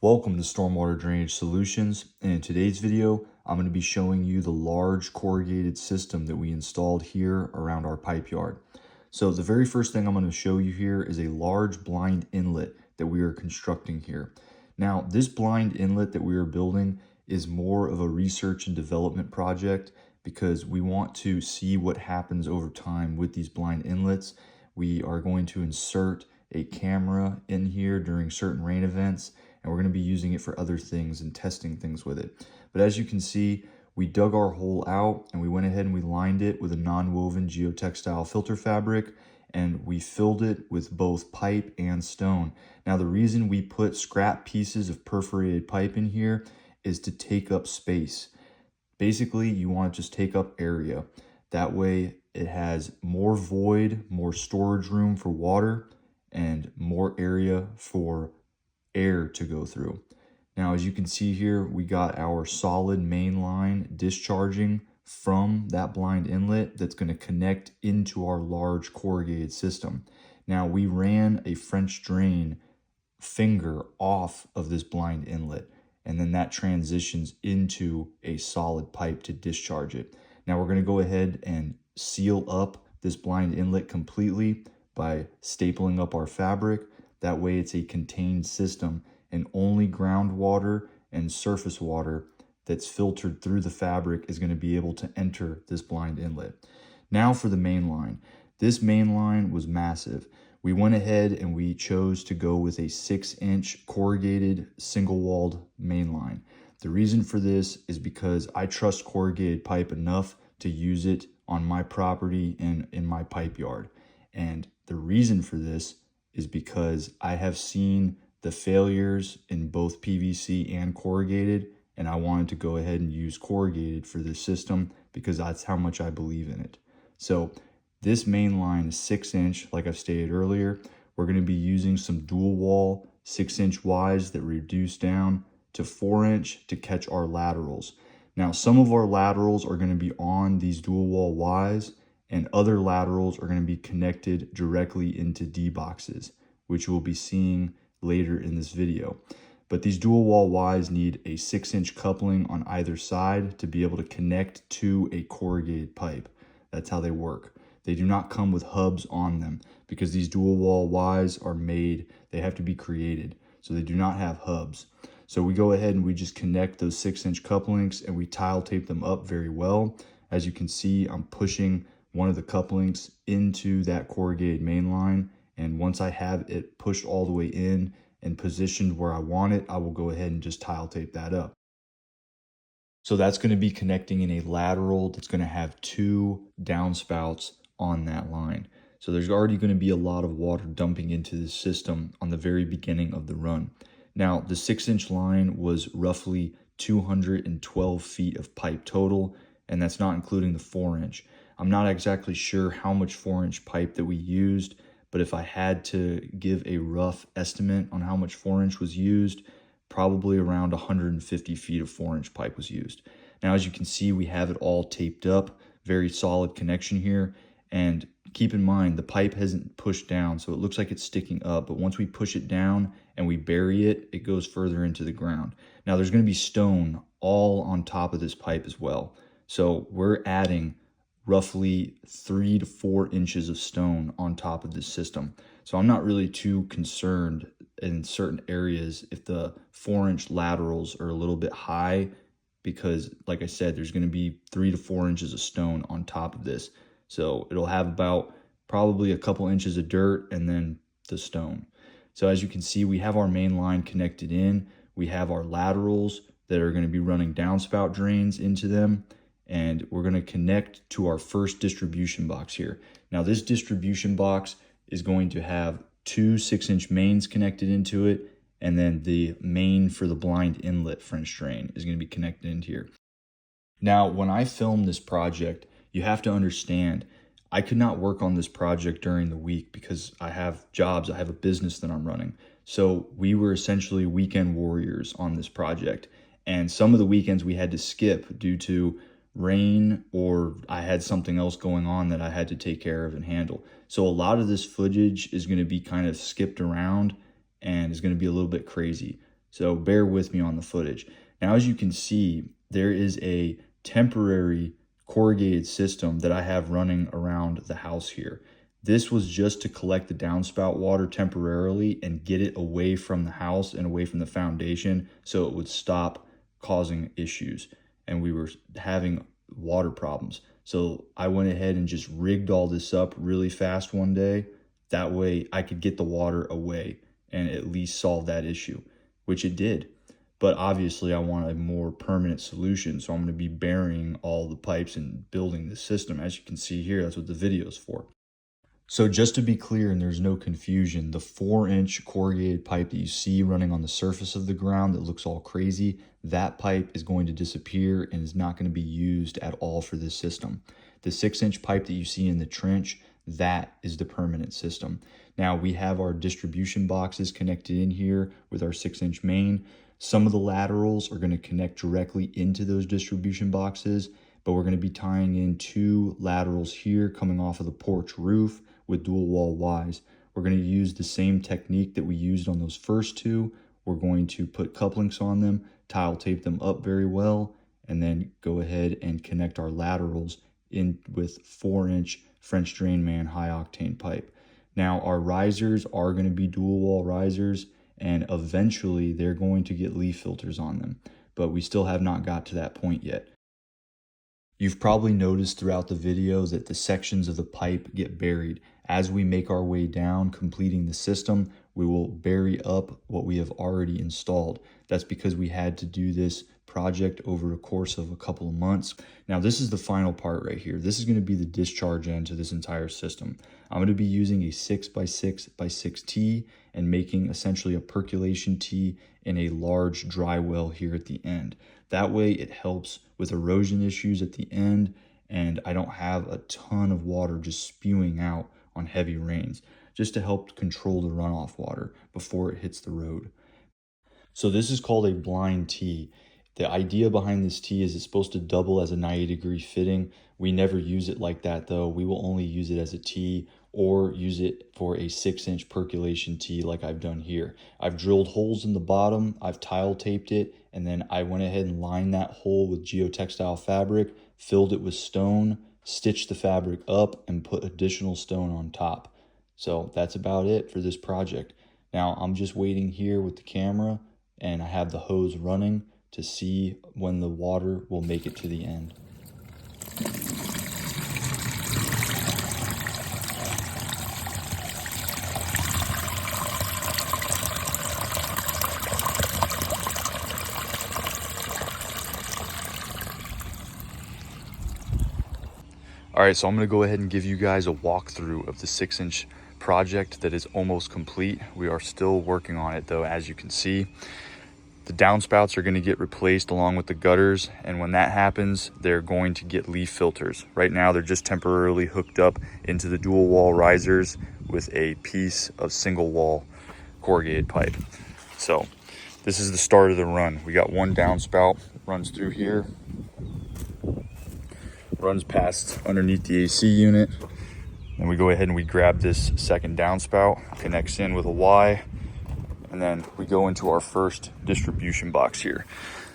Welcome to Stormwater Drainage Solutions, and in today's video, I'm going to be showing you the large corrugated system that we installed here around our pipe yard. So the very first thing I'm going to show you here is a large blind inlet that we are constructing here. Now, this blind inlet that we are building is more of a research and development project because we want to see what happens over time with these blind inlets. We are going to insert a camera in here during certain rain events, and we're going to be using it for other things and testing things with it. But as you can see, we dug our hole out and we went ahead and we lined it with a non-woven geotextile filter fabric, and we filled it with both pipe and stone. Now, the reason we put scrap pieces of perforated pipe in here is to take up space. Basically, you want to just take up area. That way it has more void, more storage room for water, and more area for air to go through. Now, as you can see here, we got our solid main line discharging from that blind inlet that's going to connect into our large corrugated system. Now, we ran a French drain finger off of this blind inlet, and then that transitions into a solid pipe to discharge it. Now, we're going to go ahead and seal up this blind inlet completely by stapling up our fabric. That way it's a contained system, and only groundwater and surface water that's filtered through the fabric is going to be able to enter this blind inlet. Now for the main line. This main line was massive. We went ahead and we chose to go with a 6-inch corrugated single-walled main line. The reason for this is because I trust corrugated pipe enough to use it on my property and in my pipe yard. And the reason for this is because I have seen the failures in both PVC and corrugated, and I wanted to go ahead and use corrugated for this system because that's how much I believe in it. So this main line is 6-inch, like I've stated earlier. We're going to be using some dual wall 6-inch Ys that reduce down to 4-inch to catch our laterals. Now, some of our laterals are going to be on these dual wall Ys, and other laterals are going to be connected directly into D boxes, which we'll be seeing later in this video. But these dual wall Ys need a 6-inch coupling on either side to be able to connect to a corrugated pipe. That's how they work. They do not come with hubs on them because these dual wall Ys are made, they have to be created. So they do not have hubs. So we go ahead and we just connect those 6-inch couplings and we tile tape them up very well. As you can see, I'm pushing one of the couplings into that corrugated main line, and once I have it pushed all the way in and positioned where I want it, I will go ahead and just tile tape that up. So that's going to be connecting in a lateral that's going to have 2 downspouts on that line. So there's already going to be a lot of water dumping into this system on the very beginning of the run. Now, the 6-inch line was roughly 212 feet of pipe total, and that's not including the 4-inch. I'm not exactly sure how much 4-inch pipe that we used, but if I had to give a rough estimate on how much 4-inch was used, probably around 150 feet of 4-inch pipe was used. Now, as you can see, we have it all taped up, very solid connection here. And keep in mind, the pipe hasn't pushed down, so it looks like it's sticking up. But once we push it down and we bury it, it goes further into the ground. Now, there's going to be stone all on top of this pipe as well. So we're adding roughly 3 to 4 inches of stone on top of this system. So I'm not really too concerned in certain areas if the 4-inch laterals are a little bit high, because like I said, there's going to be 3 to 4 inches of stone on top of this. So it'll have about probably a couple inches of dirt and then the stone. So as you can see, we have our main line connected in. We have our laterals that are going to be running downspout drains into them. And we're going to connect to our first distribution box here. Now, this distribution box is going to have 2 6-inch mains connected into it, and then the main for the blind inlet French drain is going to be connected into here. Now, when I filmed this project, you have to understand, I could not work on this project during the week because I have jobs, I have a business that I'm running. So we were essentially weekend warriors on this project. And some of the weekends we had to skip due to rain, or I had something else going on that I had to take care of and handle. So a lot of this footage is going to be kind of skipped around and is going to be a little bit crazy. So bear with me on the footage. Now, as you can see, there is a temporary corrugated system that I have running around the house here. This was just to collect the downspout water temporarily and get it away from the house and away from the foundation so it would stop causing issues. And we were having water problems. So I went ahead and just rigged all this up really fast one day. That way I could get the water away and at least solve that issue, which it did. But obviously I want a more permanent solution. So I'm going to be burying all the pipes and building the system. As you can see here, that's what the video is for. So just to be clear and there's no confusion, the 4-inch corrugated pipe that you see running on the surface of the ground that looks all crazy, that pipe is going to disappear and is not going to be used at all for this system. The 6-inch pipe that you see in the trench, that is the permanent system. Now we have our distribution boxes connected in here with our 6-inch main. Some of the laterals are going to connect directly into those distribution boxes, but we're going to be tying in 2 laterals here coming off of the porch roof with dual wall Ys. We're going to use the same technique that we used on those first 2. We're going to put couplings on them, tile tape them up very well, and then go ahead and connect our laterals in with 4-inch French drain man high octane pipe. Now our risers are going to be dual wall risers, and eventually they're going to get leaf filters on them, but we still have not got to that point yet. You've probably noticed throughout the video that the sections of the pipe get buried. As we make our way down, completing the system, we will bury up what we have already installed. That's because we had to do this project over a course of a couple of months. Now, this is the final part right here. This is going to be the discharge end to this entire system. I'm going to be using a 6x6x6 T and making essentially a percolation T in a large dry well here at the end. That way it helps with erosion issues at the end, and I don't have a ton of water just spewing out on heavy rains, just to help control the runoff water before it hits the road. So this is called a blind T. The idea behind this T is it's supposed to double as a 90-degree fitting. We never use it like that though. We will only use it as a T or use it for a 6-inch percolation T like I've done here. I've drilled holes in the bottom, I've tile taped it, and then I went ahead and lined that hole with geotextile fabric, filled it with stone, stitched the fabric up, and put additional stone on top. So that's about it for this project. Now I'm just waiting here with the camera, and I have the hose running to see when the water will make it to the end. All right, so I'm gonna go ahead and give you guys a walkthrough of the 6-inch project that is almost complete. We are still working on it though, as you can see. The downspouts are gonna get replaced along with the gutters, and when that happens, they're going to get leaf filters. Right now, they're just temporarily hooked up into the dual wall risers with a piece of single wall corrugated pipe. So this is the start of the run. We got one downspout, runs through here, runs past underneath the AC unit. Then we go ahead and we grab this second downspout, connects in with a Y, and then we go into our first distribution box here.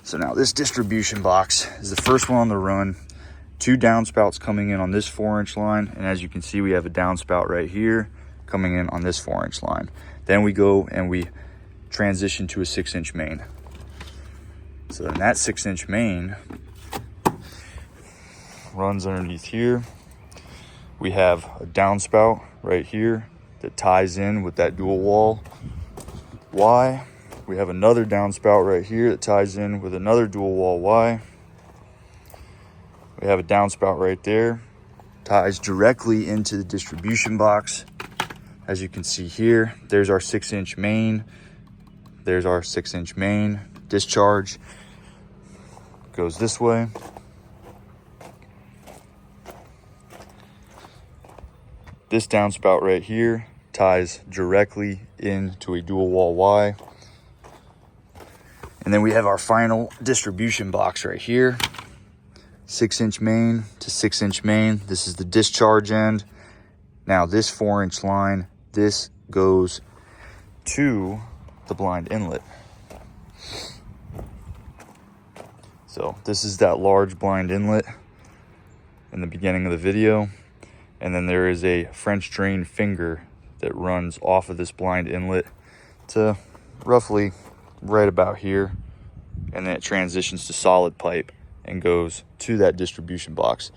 So now this distribution box is the first one on the run. 2 downspouts coming in on this 4-inch line, and as you can see, we have a downspout right here coming in on this 4-inch line. Then we go and we transition to a 6-inch main. So then that 6-inch main runs underneath here. We have a downspout right here that ties in with that dual wall Y. We have another downspout right here that ties in with another dual wall Y. We have a downspout right there, ties directly into the distribution box. As you can see here, there's our 6-inch main. There's our 6-inch main discharge. Goes this way. This downspout right here ties directly into a dual wall Y. And then we have our final distribution box right here. 6-inch main to 6-inch main. This is the discharge end. Now this 4-inch line, this goes to the blind inlet. So this is that large blind inlet in the beginning of the video. And then there is a French drain finger that runs off of this blind inlet to roughly right about here. And then it transitions to solid pipe and goes to that distribution box.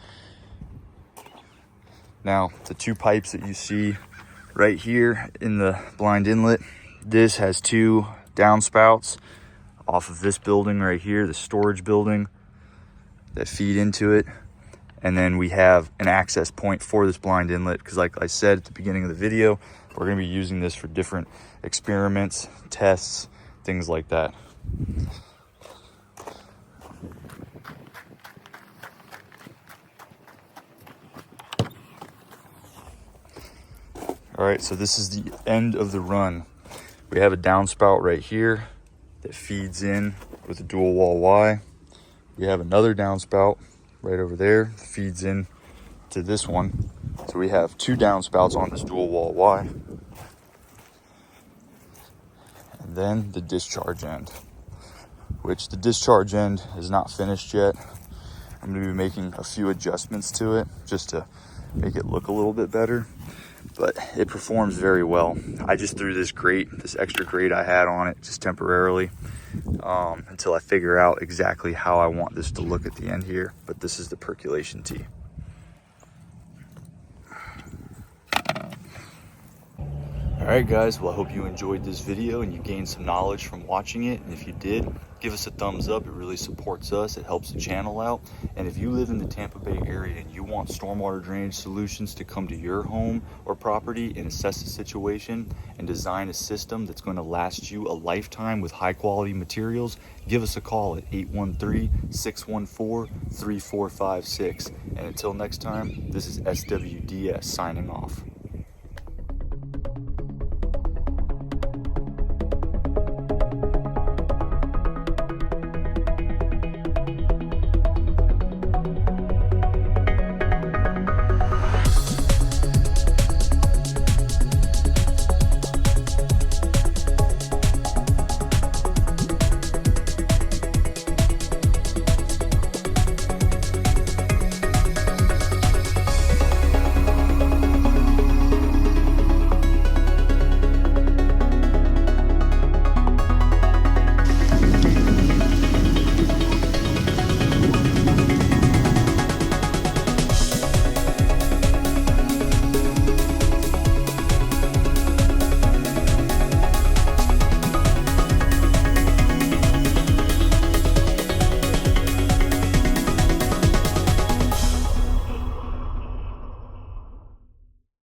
Now, the two pipes that you see right here in the blind inlet, this has two downspouts off of this building right here, the storage building, that feed into it. And then we have an access point for this blind inlet because, like I said at the beginning of the video, we're going to be using this for different experiments, tests, things like that. All right, so this is the end of the run. We have a downspout right here that feeds in with a dual wall Y. We have another downspout right over there that feeds in to this one. So we have two downspouts on this dual wall Y. And then the discharge end, which the discharge end is not finished yet. I'm going to be making a few adjustments to it just to make it look a little bit better. But it performs very well. I just threw this extra grate I had on it just temporarily until I figure out exactly how I want this to look at the end here. But this is the percolation tee. All right, guys, well, I hope you enjoyed this video and you gained some knowledge from watching it. And if you did, give us a thumbs up. It really supports us. It helps the channel out. And if you live in the Tampa Bay area and you want stormwater drainage solutions to come to your home or property and assess the situation and design a system that's going to last you a lifetime with high quality materials, give us a call at 813-614-3456. And until next time, this is SWDS signing off.